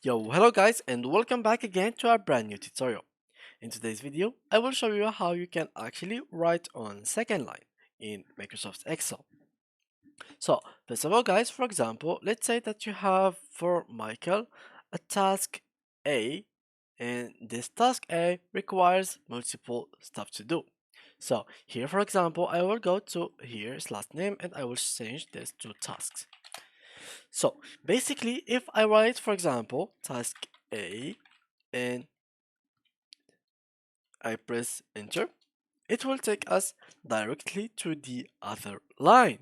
Yo, hello guys and welcome back again to our brand new tutorial. In today's video, I will show you how you can actually write on second line in Microsoft Excel. So, first of all guys, for example, let's say that you have for Michael a task A and this task A requires multiple stuff to do. So, here for example, I will go to here's last name and I will change this to tasks. So basically, if I write, for example, task A and I press enter, it will take us directly to the other line.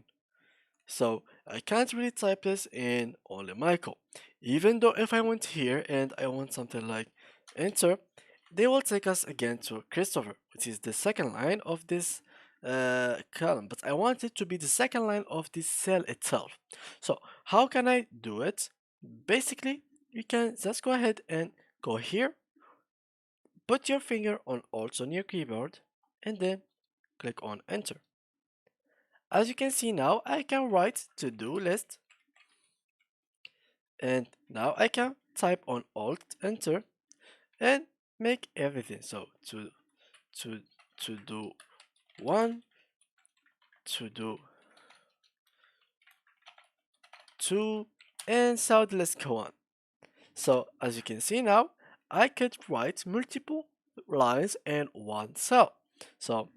So I can't really type this in only Michael. Even though if I went here and I want something like enter, they will take us again to Christopher, which is the second line of this column. But I want it to be the second line of this cell itself. So how can I do it? Basically, you can just go ahead and go here, put your finger on Alt on your keyboard, and then click on enter. As you can see now, I can write to-do list, and now I can type on Alt enter and make everything. So to do one, to do two, and so let's go on. So as you can see now, I could write multiple lines in one cell. So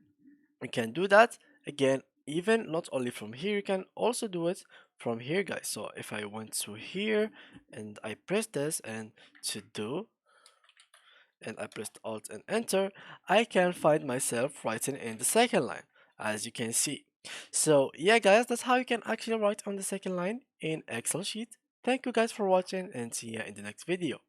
you can do that again, even not only from here, you can also do it from here guys. So if I went to here and I press this and to do and I pressed alt and enter, I can find myself writing in the second line, as you can see. So yeah guys, that's how you can actually write on the second line in Excel sheet. Thank you guys for watching and see you in the next video.